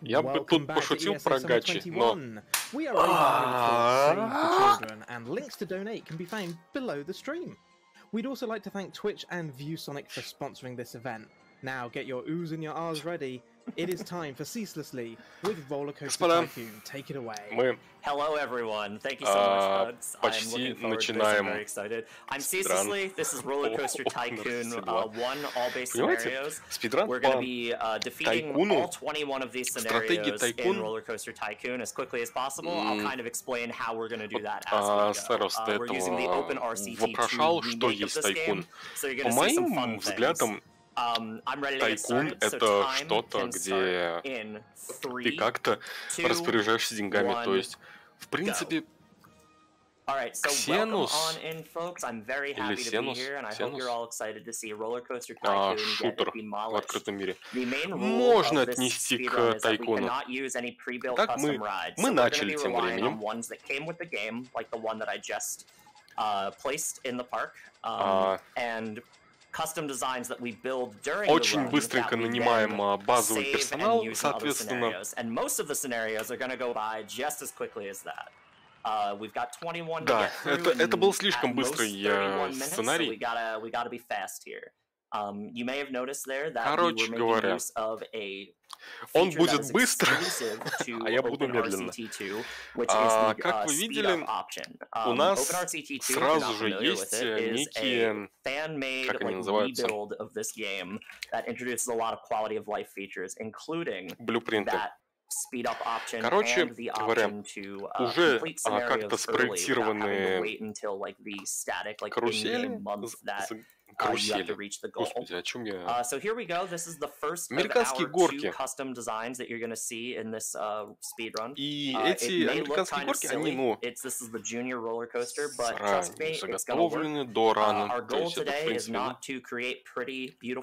Я бы тут пошутил про гачи, но... We are raising money for Save the Children, and links to donate can be found below the stream. We'd also like to thank Twitch and ViewSonic for sponsoring this event. Now get your oohs and your ahs ready. It is time for Ceaselessly with RollerCoaster Tycoon. Take it away. Hello everyone. Thank you so much, Bugs. I'm looking forward to this. I'm very excited. I'm Ceaselessly. This is RollerCoaster Tycoon 1 all-base scenarios. We're going to be defeating all 21 of these scenarios in RollerCoaster Tycoon as quickly as possible. I'll kind of explain how we're going to do that as we go. We're using the Open RCT to remake of this game, so you're going to see some fun things. Тайкун — это что-то, где ты как-то распоряжаешься деньгами, то есть, в принципе, Ксенус или Сенус, шутер в открытом мире, можно отнести к Тайкуну. Так мы начали тем временем. Очень быстренько нанимаем базовый персонал, соответственно. Да, это был слишком быстрый сценарий. Короче говоря, он будет быстро, а я буду медленно. Как вы видели, у нас сразу же есть некие, как они называются, блюпринты. Короче говоря, уже как-то спроектированные карусели. Господи, о чем я? Американские горки. И эти американские горки, они, заготовлены до рана. То есть это, в принципе,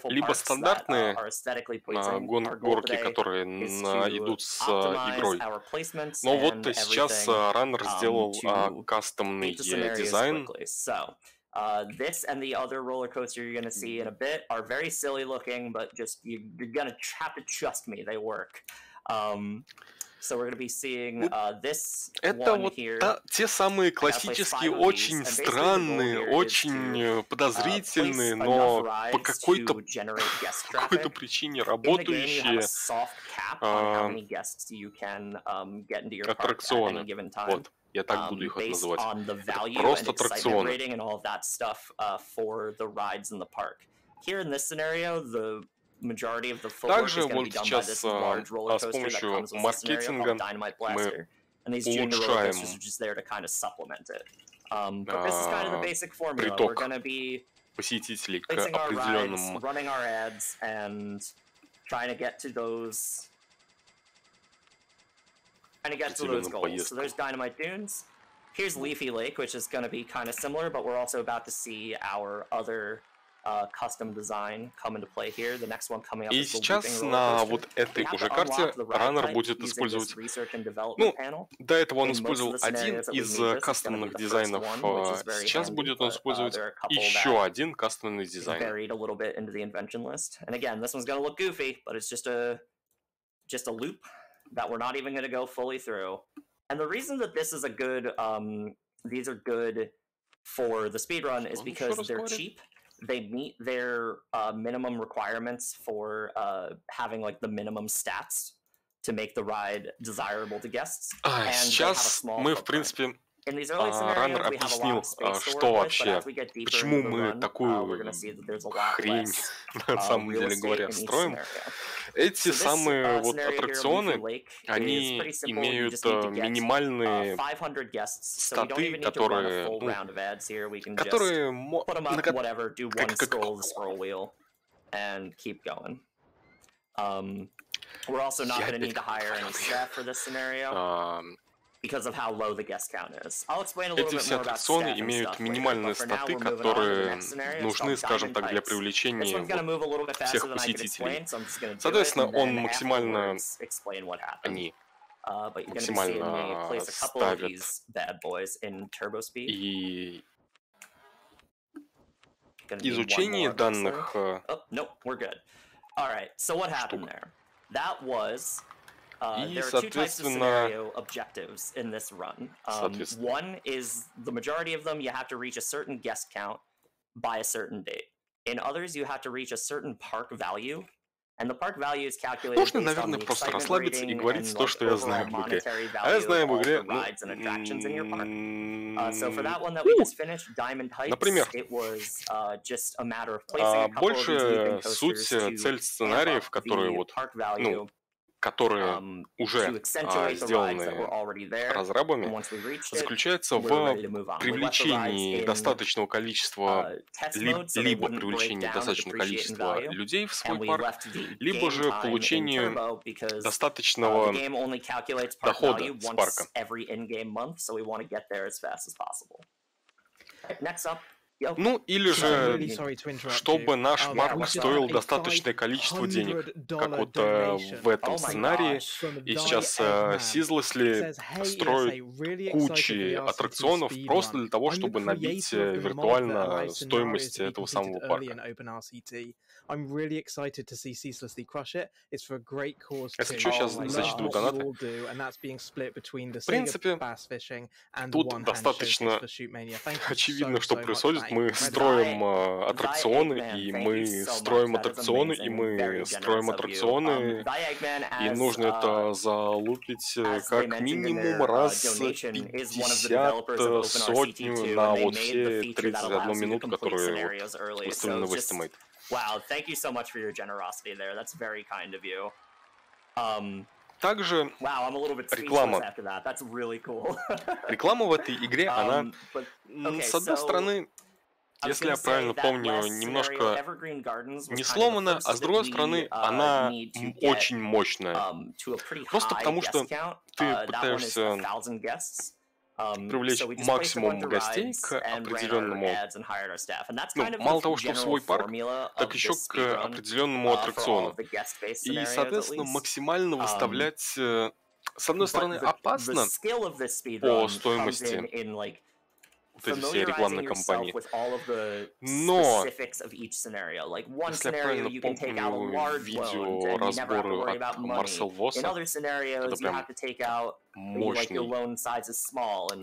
либо стандартные горки, которые идут с игрой. Но вот сейчас раннер сделал кастомный дизайн. This and the other roller coaster you're going to see in a bit are very silly looking, but just you're going to have to trust me, they work. So we're going to be seeing this one here. Это вот те самые классические, очень странные, очень подозрительные, но по какой-то причине работающие аттракционы. Вот. Я так буду их называть. Это просто аттракционы. Также вот сейчас с помощью маркетинга мы улучшаем приток посетителей к определенному поездку. So there's Dynamite Dunes. Here's Leafy Lake, which is going to be kind of similar, but we're also about to see our other custom design come into play here. The next one coming up И сейчас на вот этой уже карте раннер будет использовать... Ну, до этого он использовал один из кастомных дизайнов. Сейчас будет он использовать еще один кастомный дизайн. And again, this one's going to look goofy, but it's just a loop that we're not even going to go fully through. And the reason that this is a good, these are good for the speedrun is because they're cheap. They meet their minimum requirements for having like the minimum stats to make the ride desirable to guests. Сейчас мы, в принципе, раннер объяснил, что вообще, почему мы такую хрень, на самом деле говоря, строим. Эти самые вот аттракционы, они имеют минимальные статы, которые Эти все аттракционы имеют минимальные статы, которые нужны, скажем так, для привлечения всех посетителей. Соответственно, он максимально... Они максимально ставят и изучение данных штук. И, соответственно, one is the majority of them you have to reach a certain guest count by a certain date. In others, you have to reach a certain park value. And the park value is calculated можно, based on наверное, the просто excitement расслабиться и rating говорить and то, like что я overall знаю в игре. monetary А я value знаю of в all игре, the rides and attractions in your park. So for ну, that one that we just finished, Diamond Heights, например, it was just a matter of placing a couple of these looping больше суть, coasters цель to amp сценариев, up которые the вот, park ну, value, которые to уже accentuate the rides that were сделаны already there. And разрабами, once we reached it, заключается we were в ready to move on. We left the rides привлечении in достаточного количества, test mode, so they либо wouldn't break привлечении down to достаточного depreciate in количества value. людей в свой And we парк, left the либо game же time in получению turbo because the достаточного game only calculates park дохода value с парка. once every in-game month, so we want to get there as fast as possible. Next up. Ну, или же, чтобы наш парк стоил достаточное количество денег, как вот в этом сценарии. И сейчас ceaselessly строит кучи аттракционов просто для того, чтобы набить виртуально стоимость этого самого парка. Если что, сейчас зачитываю донаты. В принципе, тут достаточно очевидно, что происходит. Мы строим аттракционы, и мы строим аттракционы, и мы строим аттракционы, и нужно это залупить как минимум раз 50, сотню на вот все 31 минуту, которые вот выставлены в Estimate. Wow, thank you so much for your generosity there. That's very kind of you. Также реклама. Really cool. Реклама в этой игре, она, с одной стороны, если я правильно помню, немножко не сломана, а с другой стороны, она очень мощная. Просто потому что ты пытаешься привлечь максимум гостей к определенному, ну, мало того, что в свой парк, так еще к определенному аттракциону. И, соответственно, максимально выставлять, с одной стороны, опасно по стоимости вот эти все рекламные кампании. Но, если я правильно помню видеоразборы от Марсел Восса, это прям мощный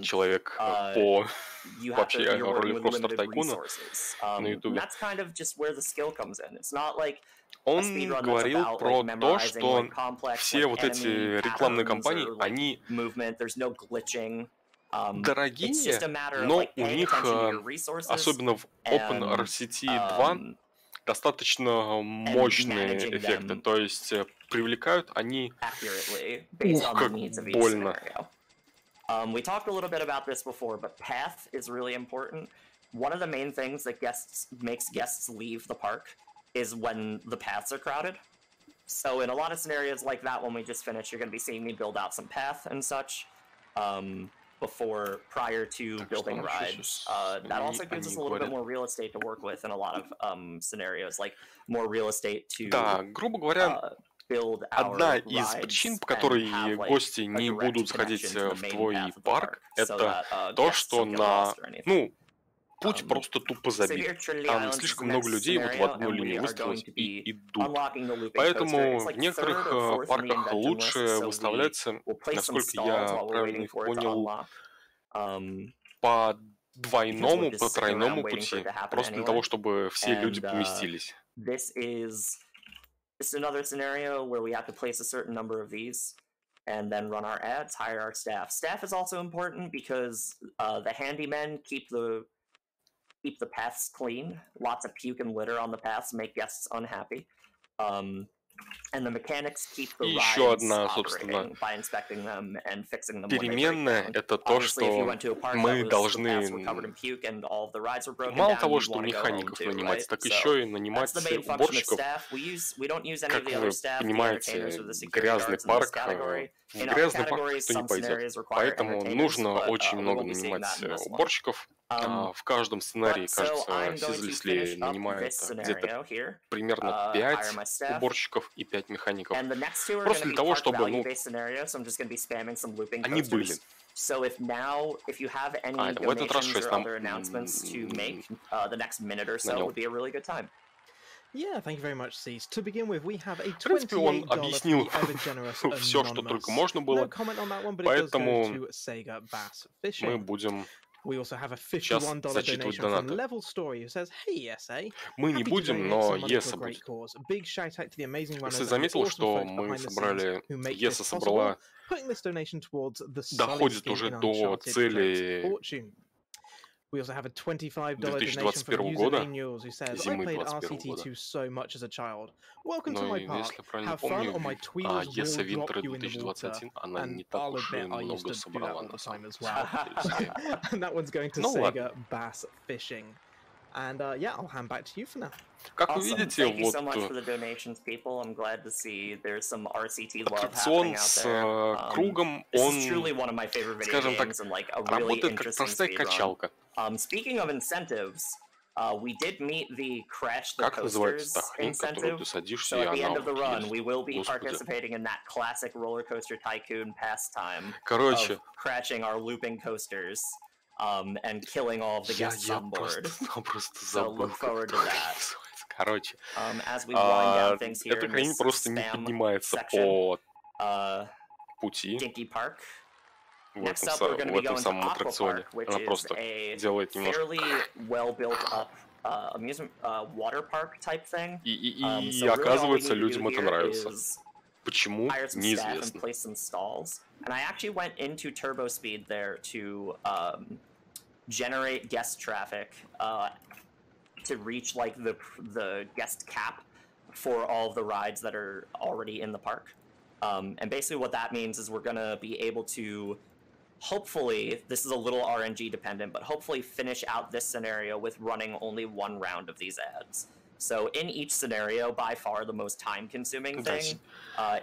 человек по вообще RollerCoaster Tycoon на ютубе. Он говорил про то, что все вот эти рекламные кампании, они дорогие, но у них, особенно в OpenRCT 2, достаточно мощные эффекты. То есть привлекают они как больно. We talked a little bit about this before, but path is really important. One of the main things that makes guests leave the park is when the paths are crowded. So in a lot of scenarios like that one we just finished, you're going to be seeing me build out some path and such. Prior to building rides. That also gives us a little bit more real estate to work with in a lot of scenarios, like more real estate to грубо говоря, одна из причин, по которой гости не будут заходить в твой парк, это то, что путь просто тупо забит. Там слишком много людей вот в одну линию выставилось и идут. Поэтому в некоторых парках лучше выставляться, насколько я правильно их понял, по двойному, по тройному пути, просто для того, чтобы все люди поместились. This is another scenario where we have to place a certain number of these and then run our ads, hire our staff. Staff is also important because the handymen keep the paths clean. Lots of puke and litter on the paths make guests unhappy. And the mechanics keep the rides operating by inspecting them and fixing them when they break down. Это то, что мы должны мало того, что механиков нанимать, так еще и нанимать уборщиков. Как вы понимаете, грязный парк, в грязный парк никто не пойдет. Поэтому нужно очень много нанимать уборщиков. В каждом сценарии, кажется, ceaselessly нанимает где-то примерно 5 уборщиков и 5 механиков. Просто для того, чтобы они были. В этот раз 6 нам нанял. Yeah, thank you very much, Cease. To begin with, we have a В принципе, он $28 объяснил ever generous все, что только anonymous. можно No было, comment on that one, but it does go поэтому to Sega Bass мы Fishing. будем We also have a сейчас $51 зачитывать donation from донаты. Level Story, who says, "Hey ESA, Мы не happy to будем, donate но some money to a ESA great будет. cause. Big shout out to the amazing runners Если and the заметил, awesome что folks мы behind the scenes собрали, who make ESA this собрала, possible, putting this donation towards the solid доходит skin уже in до Uncharted цели fortune." We also have a $25 donation from 2021 username года, Mules, who says, "I зимы played 2021 года. RCT2 so much as a child. Welcome to Но my park. если правильно Have fun, помню, or my Tweedles ESA will drop Winter you in the water." 2021, она And не так I'll уж и admit, I used много to do that собрала all на the time as самом well. деле. And that one's going to Ну ладно. Sega Bass Fishing. And yeah, I'll hand back to you for now. Как вы Awesome. видите, Thank you вот so much for the donations, people. I'm glad to see there's some RCT love аттракцион happening out с there. кругом, This is он, truly one of my favorite video скажем так, games and like a really работает как interesting простая speedrun. качалка. Speaking of incentives, we did meet the Crash the Как называется Coasters та хрень, которую incentive. ты садишься, So и at the она end of the вот run, едет? we will be Господи. participating in that classic RollerCoaster Tycoon pastime Короче, of crashing our looping coasters and killing all of the guests я on board. просто So забыл, look как forward это to that. называется. Короче, As we wind down things here эта in хрень this просто не spam поднимается section, по пути Dinky Park. в Next этом, up, we're going to в be этом going to самом Aqua аттракционе. Park, which Она is просто a делает немножко... fairly well built up amusement water park type thing. И So really all we оказывается, need to людям do это here нравится. is Почему? hire some staff and Неизвестно. place some stalls. And I actually went into Turbo Speed there to generate guest traffic to reach like the guest cap for all of the rides that are already in the park. And basically what that means is we're gonna be able to hopefully, this is a little RNG dependent, but hopefully finish out this scenario with running only one round of these ads. So in each scenario, by far the most time-consuming thing,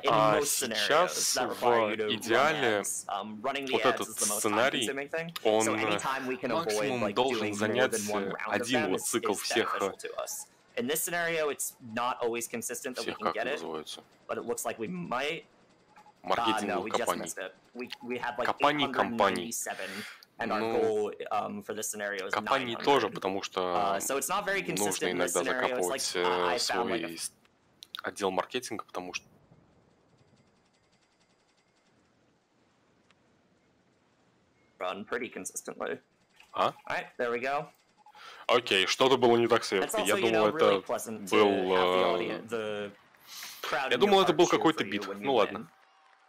in most scenarios that require you to run ads, running the ads is the most time-consuming thing. So anytime we can avoid like doing more than one round of them is beneficial to us. In this scenario, it's not always consistent that we can get it, but it looks like we might. No, we just missed it. We had like 897. And our goal for this scenario is 900. тоже, потому что so it's not very consistent in this нужно иногда scenario. It's like I found like свой отдел маркетинга, потому что run pretty consistently. А? Alright, there we go. Окей, что-то было не так с верткой. Я думал, это был... Я думал, это был какой-то бит. Ну ладно.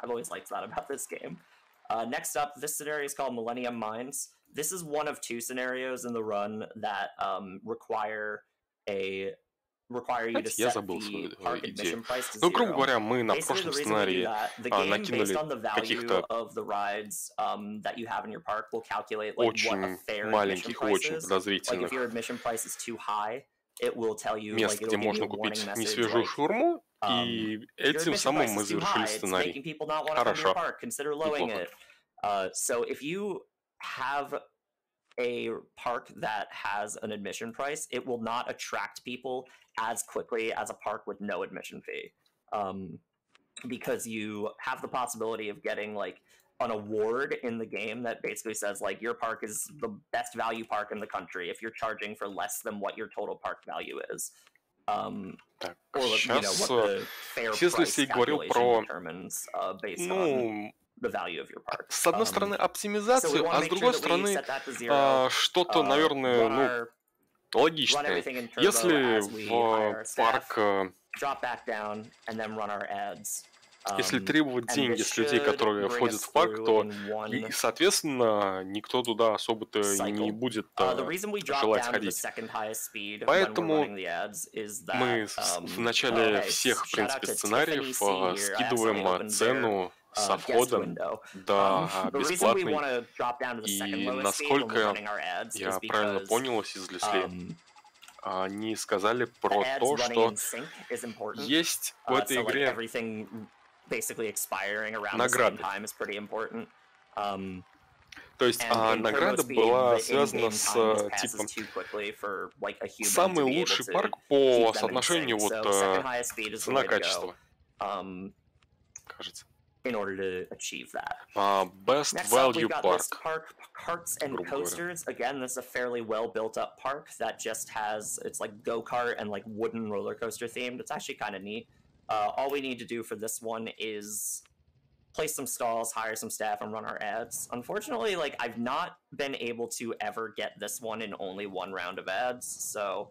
I've always liked that about this game. Next up, this scenario is called Millennium Mines. This is one of two scenarios in the run that require you to set the park admission price to zero. Ну, грубо говоря, мы на прошлом сценарии накинули каких-то очень маленьких, очень подозрительных мест, где можно купить несвежую шаурму, и этим самым мы завершили сценарий. Хорошо. Неплохо. So if you have a park that has an admission price, it will not attract people as quickly as a park with no admission fee. Because you have the possibility of getting like an award in the game that basically says like your park is the best value park in the country if you're charging for less than what your total park value is. Так, or you know, what the fair price calculation determines based on the value of your park. С одной стороны оптимизацию, а с другой стороны что-то, наверное, ну, логичное. Если в парк... Если требовать деньги с людей, которые входят в парк, то, и, соответственно, никто туда особо-то и не будет желать ходить. Поэтому мы в начале всех, в принципе, сценариев скидываем цену со входом до бесплатной. И насколько я правильно понял, ceaselessly, они сказали про то, что есть в этой игре награды. То есть награда была связана с типом самый лучший парк по соотношению вот цена-качество. Кажется. in order to achieve that. Best Next value up, we've got park. this park, Carts and Coasters. Again, this is a fairly well built up park that just has, it's like go-kart and like wooden roller coaster themed. It's actually kind of neat. All we need to do for this one is place some stalls, hire some staff, and run our ads. Unfortunately, like, I've not been able to ever get this one in only one round of ads, so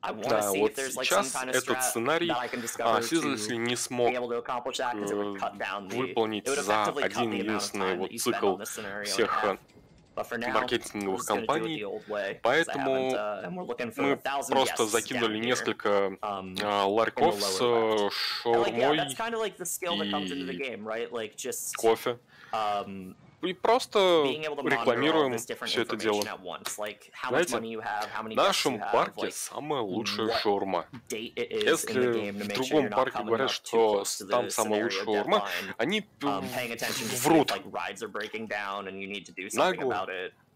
I want to see if there's like some kind of strat that I can discover to be able to accomplish that, because it would cut down the, it would effectively cut the amount of time that you spend on this scenario in half. But for now, маркетинговых компаний, way, поэтому мы просто закинули несколько ларьков с шаурмой и кофе. И просто рекламируем все это дело. Знаете, в нашем парке самая лучшая шаурма. Если в другом парке говорят, что там самая лучшая шаурма, они врут.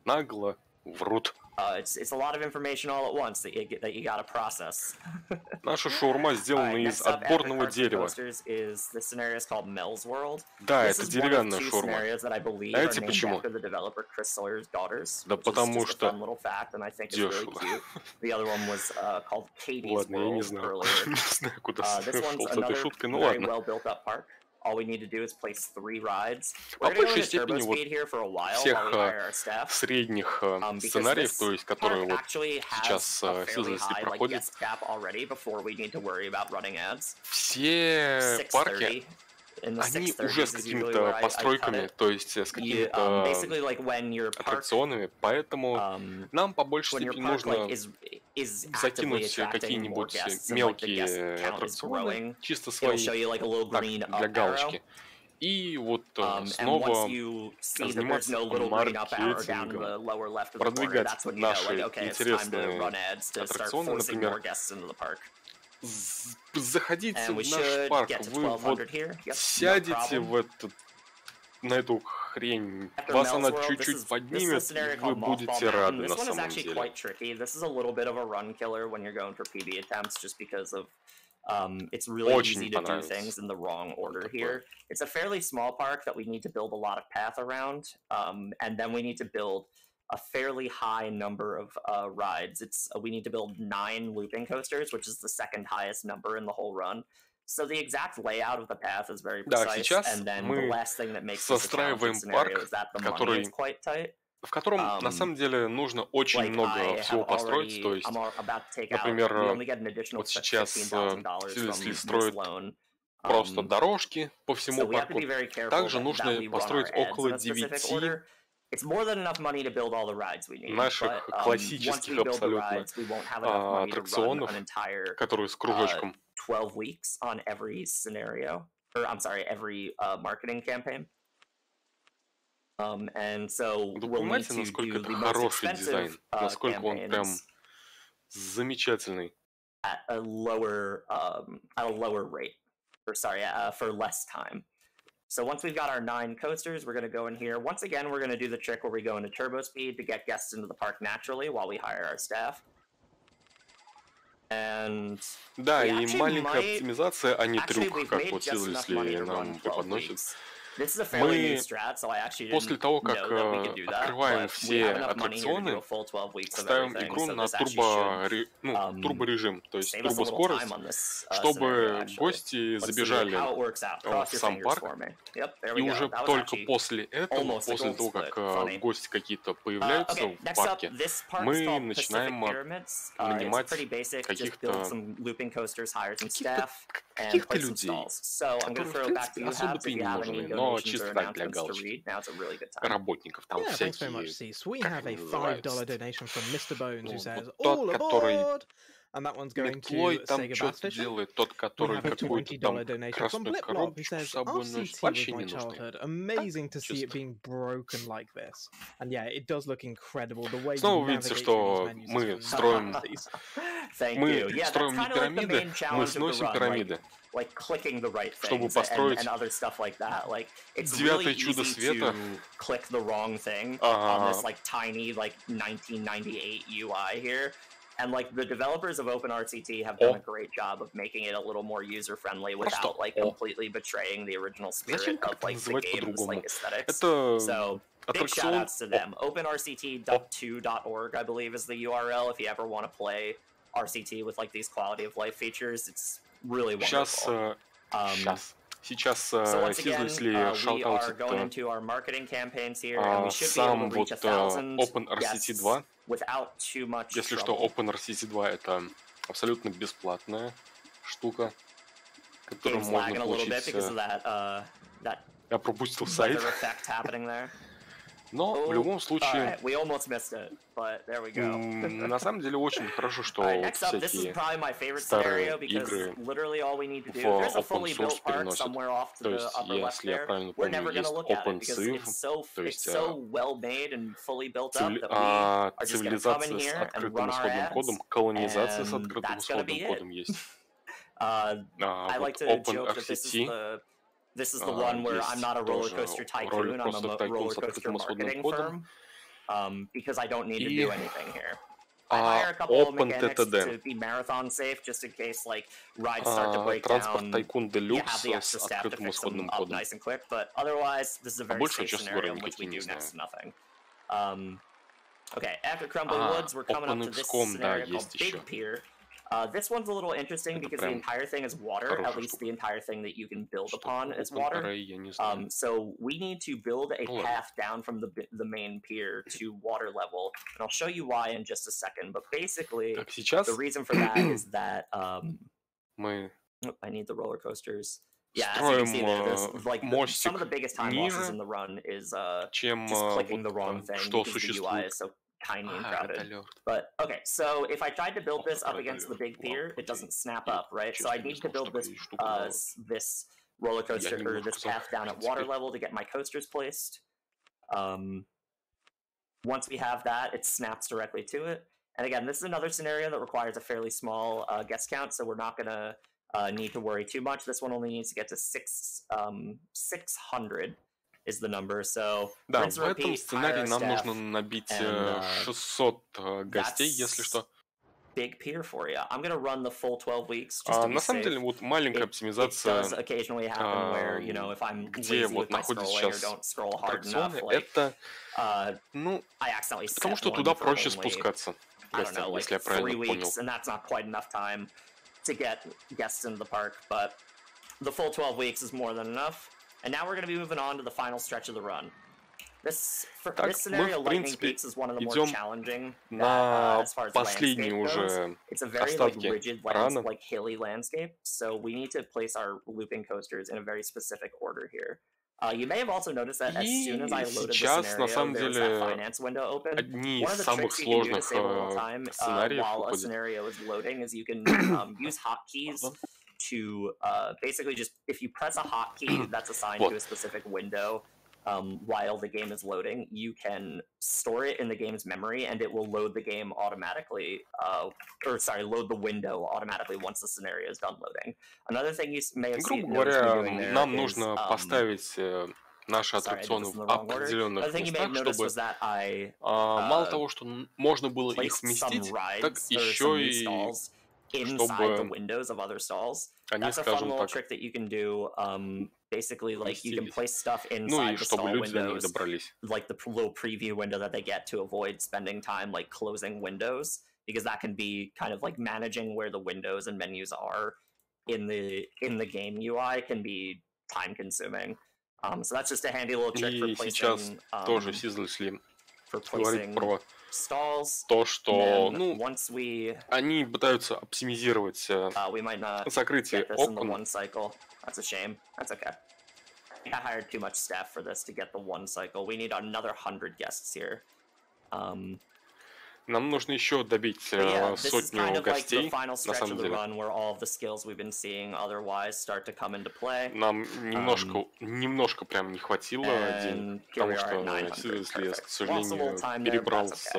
Нагло врут. It's a lot of information all at once that you gotta process. Наша шаурма сделана из отборного дерева. Да, это деревянная шаурма. Знаете почему? Да потому что дешево. Ладно, я не знаю, куда шел с этой шуткой, ну ладно. All we need to do is place 3 rides. По большей степени вот всех средних сценариев, то есть которые вот сейчас ceaselessly проходят, все парки, они уже с какими-то постройками, то есть с какими-то аттракционами, поэтому нам по большей степени нужно закинуть какие-нибудь мелкие аттракционы, чисто свои, так, для галочки. И вот снова заниматься маркетингом, продвигать наши интересные аттракционы, например. Заходите в наш парк, вы вот сядете в этот, на эту хрень, вас она чуть-чуть поднимет, и вы будете рады на самом деле. It's really easy to do things in the wrong order here. It's a fairly small park that we need to build a lot of path around, and then we need to build a fairly high number of rides. We need to build 9 looping coasters, which is the second highest number in the whole run. So the exact layout of the path is very precise, and then the last thing that makes this a challenging scenario is that the money is quite tight. В котором на самом деле нужно очень много всего построить, то есть, например, вот сейчас ceaselessly строит просто дорожки по всему парку, также нужно построить около 9 наших классических абсолютно аттракционов, которые с кружочком. 12 weeks on every scenario, or I'm sorry, every marketing campaign. And so we'll need to do the most expensive campaigns замечательный. At a lower rate, or sorry, for less time. So once we've got our 9 coasters, we're going to go in here. Once again, we're going to do the trick where we go into turbo speed to get guests into the park naturally while we hire our staff. Да, и маленькая оптимизация, а не трюк, как вот ceaselessly нам преподносит. Мы после того, как открываем все аттракционы, ставим игру на турборежим, то есть турбоскорость, чтобы гости забежали в сам парк, и уже только после этого, после того, как гости какие-то появляются в парке, мы начинаем нанимать каких-то людей, которые, в принципе, особо-то и не нужны, но чисто так для галочки. Работников там всякие. Тот, который метлой там что-то делает, тот, который какую-то там красную коробочку с собой носит, вообще не нужны. Снова видите, что мы строим не пирамиды, мы сносим пирамиды. Чтобы построить 9-е чудо света. And like the developers of OpenRCT have done a great job of making it a little more user-friendly without like completely betraying the original spirit of like the game's like aesthetics. So big shout-outs to them. OpenRCT.2.org, I believe, is the URL if you ever want to play RCT with like these quality of life features. It's really wonderful. Сейчас So once again, we are going into our marketing campaigns here, and we should be able to reach 1,000 guests without too much Если что, trouble. OpenRCT 2 это абсолютно бесплатная штука, которую Game's можно lagging a little bit получить. because of that Я пропустил сайт. weather effect happening there. Но в любом случае, Alright, we almost missed it, but there we go. на самом деле очень хорошо, что Alright, вот next up, this is всякие probably my favorite старые scenario because игры literally all we need to do. в There's a open fully built source park переносят. somewhere off to То the есть, upper left если я there. правильно We're помню, never going to есть look at it because OpenCiv, it's so well made and fully built up that we are just going to come in цивилизация с here and открытым run our исходным ads, кодом, колонизация с and открытым that's going to be исходным it. кодом есть. I like Вот to joke that this is the one where I'm not a RollerCoaster Tycoon, I'm a RollerCoaster marketing firm, because I don't need to do anything here. I hire a couple of mechanics to be marathon safe, just in case like rides start to break Транспорт down. Tycoon You have the Deluxe extra с staff to открытым fix them исходным up кодом. nice and quick, but otherwise, this is a very Большую safe часть scenario говоря, in which we никакие do не next знаю. to nothing. Okay, after Crumbly Woods, we're coming up to this OpenXCom, да, scenario called есть Big еще. Pier. This one's a little interesting because the прям entire thing is water, хорошая at least штука. the entire thing that you can build Что upon is Open water. Array, я не знаю. So we need to build a Ну ладно. path down from the main pier to water level, and I'll show you why in just a second. But basically, Так, сейчас the reason for that is that мы I need the roller coasters. Yeah, as you can see there, there's строим like some of the мостик biggest time losses in ниже, the run is чем just clicking the wrong вот thing что because the UI существует. is so tiny and Ага, crowded. Red Alert. But okay, so if I tried to build this up Red against the Alert. big pier, Вау, it doesn't snap Я, up, right? So I честно, не need to знал, что build this такая штука была. this roller Я coaster or немножко this path down at забыл water теперь. level to get my coasters placed. Once we have that, it snaps directly to it. And again, this is another scenario that requires a fairly small guest count, so we're not going to need to worry too much. This one only needs to get to 600 is the number. So Да, rinse в and этом repeat, сценарии hire our нам staff, нужно набить and 600 гостей, если that's что. big pier for you. I'm going to run the full 12 weeks just to be На самом safe. деле, вот маленькая It оптимизация, does occasionally happen where, you know, if I'm где lazy вот with my находятся scrolling or сейчас don't scroll hard enough, аттракционы, like, это, ну, I accidentally потому set что one туда for проще only, спускаться, I don't know, like если я 3 правильно понял. weeks, and that's not quite enough time to get guests into the park, but the full 12 weeks is more than enough. And now we're going to be moving on to the final stretch of the run. This scenario, в Lightning принципе, Peaks is one of the more идем challenging на as far as последние landscape goes. уже It's a very like остатки rigid, рана. like hilly landscape, so we need to place our looping coasters in a very specific order here. You may have also noticed that as soon as I loaded the сейчас, на scenario, samом there was деле, that finance window open. одни One из of the самых tricks you can do to сложных save a little time сценариев while a выходит. scenario is loading is you can use hotkeys to basically just, if you press a hotkey that's assigned to a specific window while the game is loading, you can store it in the game's memory and it will load the game automatically, load the window automatically once the scenario is done loading. Another thing you may have Грубо noticed me говоря, doing there нам is, нужно поставить наши аттракционы в определенных местах, чтобы мало того, что можно было их сместить, так еще и inside the windows of other stalls. они, That's a fun скажем little так, trick that you can do. Basically, like you can place stuff ну и inside the чтобы stall люди до них windows, добрались. like the little preview window that they get to avoid spending time like closing windows, because that can be kind of like managing where the windows and menus are in the game UI can be time consuming. So that's just a handy little trick for И placing, сейчас тоже ceaselessly for говорит placing про stalls. то, что Ну, once we, они пытаются оптимизировать we might not закрытие get this in the окон. one cycle. That's a shame. That's okay. I hired too much staff for this to get the one cycle. We need another 100 guests here. Нам нужно еще добить This is сотню kind of like the гостей, final на stretch самом of the деле. run where all of the skills we've been seeing otherwise start to come into play. Нам немножко прям не хватило денег, потому что Seriously, я, к сожалению, перебрал с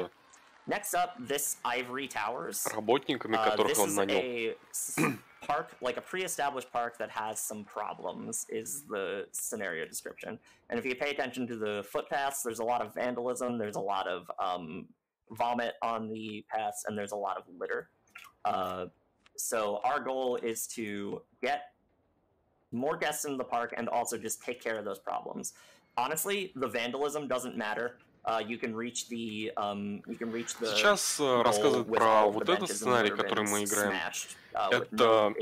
Next up, this Ivory Towers. работниками, которых он нанял. This is a park, like a pre-established park that has some problems, is the scenario description. And if you pay attention to the footpaths, there's a lot of vandalism, there's a lot of vomit on the paths and there's a lot of litter. So our goal is to get more guests in the park and also just take care of those problems. Honestly, the vandalism doesn't matter. You can reach the Сейчас рассказывать про вот этот сценарий, который мы играем. Это,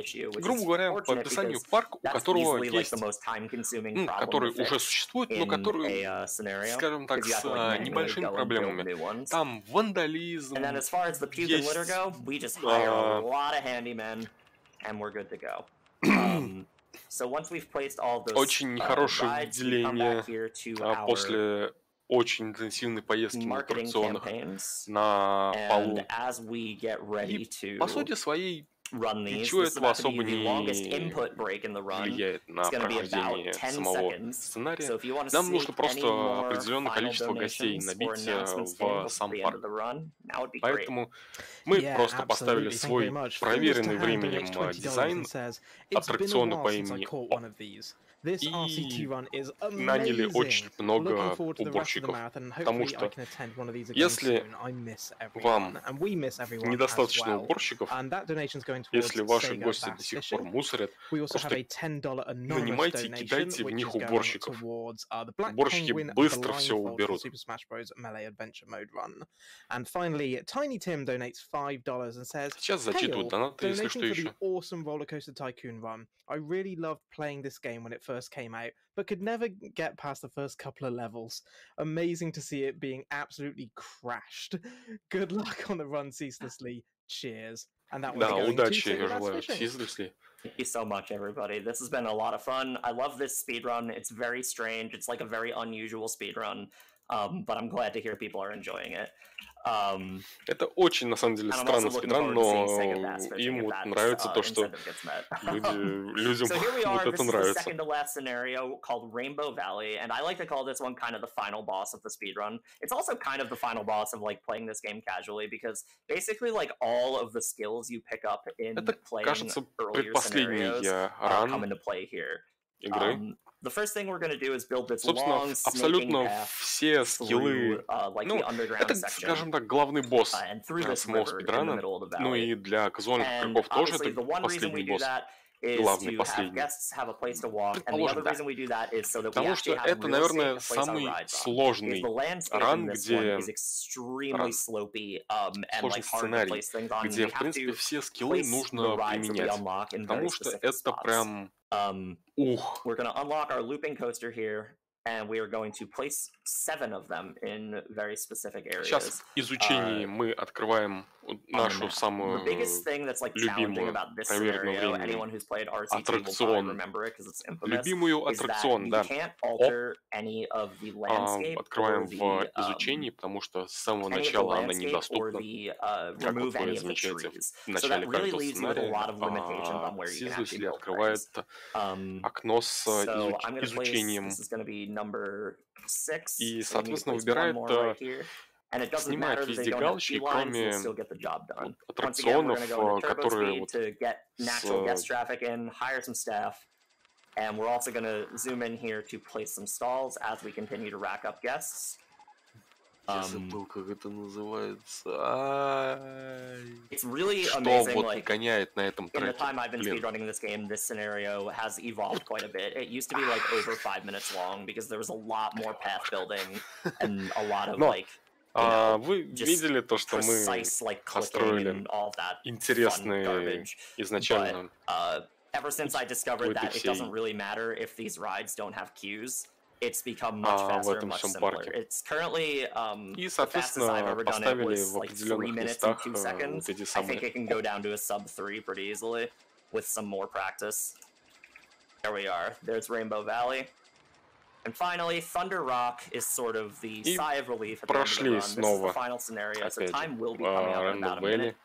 грубо говоря, по описанию парк, у которого есть, который уже существует, но который, скажем так, с небольшими проблемами. Там вандализм, очень нехорошее выделение после очень интенсивной поездки на аттракционах на полу. И, по сути своей, ничего этого особо не влияет на прохождение самого сценария. Нам нужно просто определенное количество гостей набить в сам парк. Поэтому мы просто поставили свой проверенный временем дизайн аттракциона по имени и наняли очень много уборщиков, потому что если вам недостаточно уборщиков, если ваши гости до сих пор мусорят, просто нанимайте и кидайте в них уборщиков. Уборщики быстро все уберут. Сейчас зачитывают донаты, если что еще. I really loved playing this game when it first came out, but could never get past the first couple of levels. Amazing to see it being absolutely crashed. Good luck on the run ceaselessly. Cheers. And that was удачи, я желаю. Ceaselessly. Thank you so much, everybody. This has been a lot of fun. I love this speedrun. It's very strange. It's like a very unusual speedrun. But I'm glad to hear people are enjoying it. Это очень, на самом деле, странный спидран, но им вот нравится то, что людям вот это нравится. Second to last scenario called Rainbow Valley, and I like to call this one kind of the final boss of the speedrun. It's also kind of the final boss of like playing this game casually, because basically like all of the skills you pick up in playing earlier scenarios come into play here. The first thing we're going to do is build this long snaking path все скиллы, это, скажем так, главный босс самого спидрана, ну и для казуальных игроков тоже это последний босс, главный, последний. Предположим, да. Потому что это, наверное, самый сложный ран, где сложный сценарий, где, в принципе, все скиллы нужно применять, потому что это прям... We're going to unlock our looping coaster here, and we are going to place 7 of them in very specific areas. Сейчас в изучении мы открываем нашу самую любимую проверенную временем аттракцион. Любимую аттракцион, да. Открываем в изучении, потому что с самого начала она недоступна, как вот вы замечаете в начале каждого сценария. Ceaselessly открывает окно с изучением и, соответственно, выбирает снимает везде галочки, кроме аттракционов, которые вот And we're also going to zoom in here to place some stalls as we continue to rack up guests. Я забыл, как это называется. It's really amazing, вот гоняет на этом треке. In the time I've been speedrunning this game, this scenario has evolved quite a bit. It used to be like over 5 minutes long because there was a lot more path building and a lot of like... Вы видели то, что мы построили интересные изначально. Ever since I discovered that it doesn't really matter if these rides don't have queues, it's become much faster and much simpler. It's currently the fastest I've ever done it was like 3 minutes and 2 seconds. I think it can go down to a sub 3 pretty easily with some more practice. There we are. There's Rainbow Valley. And finally, Thunder Rock is sort of the sigh of relief at the end of the run. This is the final scenario, so time will be coming up in about a minute.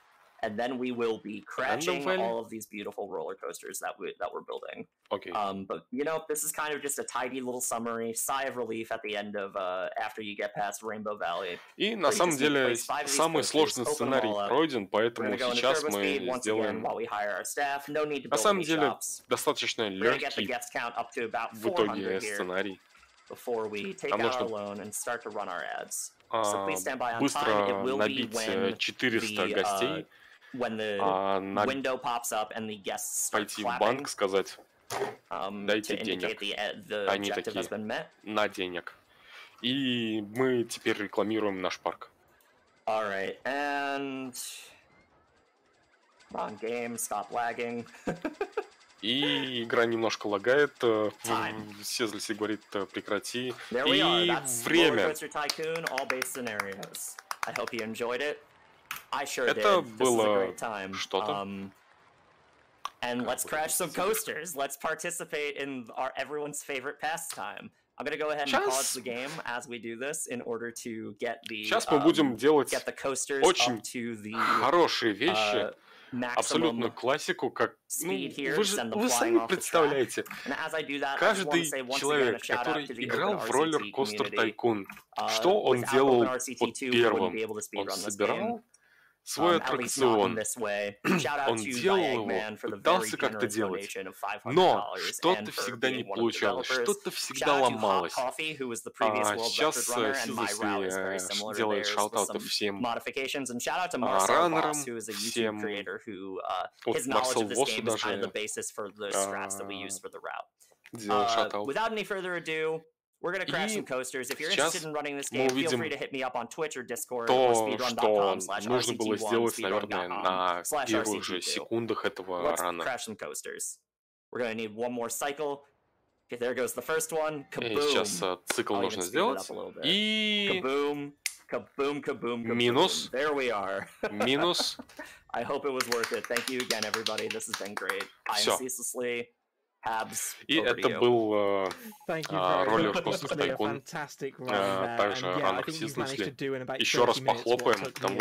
And then we will be crashing all of these beautiful roller coasters that we're building. Okay. But you know, this is kind of just a tidy little summary, sigh of relief at the end of after you get past Rainbow Valley. И на самом деле самый сложный сценарий пройден, поэтому сейчас мы сделаем на самом деле достаточно легкий в итоге сценарий. before we take out our loan and start to run our ads. So please stand by on time. Быстро It will be набить when 400 гостей, when the window pops up and the guests start пойти в банк, clapping, сказать, to дайте indicate денег. the Они objective has такие, been met. на денег. И мы теперь рекламируем наш парк. Alright, and... Come on, game, stop lagging. И игра немножко лагает. Ceaselessly говорит, прекрати. There we are. И That's время. RollerCoaster Tycoon, all based scenarios. I hope you enjoyed it. I sure did. Это This is a было great time. что-то. And let's crash some coasters. Let's participate in everyone's favorite pastime. I'm gonna go ahead and pause the game as we do this in order to get the Сейчас мы будем делать get the coasters очень up to the хорошие вещи, абсолютную классику, как вы сами представляете. Каждый человек, который играл в RollerCoaster Tycoon, что он делал вот первым? Он собирал свой аттракцион, он делал его, пытался как-то делать, но что-то всегда не получалось, что-то всегда ломалось. Сейчас Ceaselessly делает шаут-ауты всем раннерам, всем, вот Марсел Восу даже делает шаут-аут. We're going to crash some coasters. If you're interested in running this game, feel free to hit me up on Twitch or Discord or speedrun.com/rct21/speedrun.com/rct2. Let's crash some coasters. We're going to need one more cycle. Okay, there goes the first one. Kaboom. Сейчас цикл нужно сделать. И... Kaboom. Kaboom, kaboom, kaboom. Минус. There we are. Минус. I hope it was worth it. Thank you again, everybody. This has been great. I am Ceaselessly. И это был RollerCoaster Tycoon. Также раннер Ceaselessly. Еще раз похлопаем, потому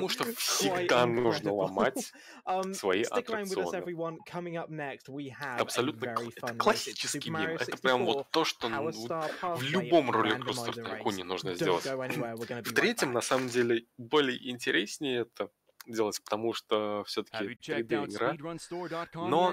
что всегда нужно ломать свои аттракционы. Абсолютно классический гейм. Это прям вот то, что в любом RollerCoaster Tycoon нужно сделать. В третьем, на самом деле, более интереснее это делать, потому что все-таки 3D игра, но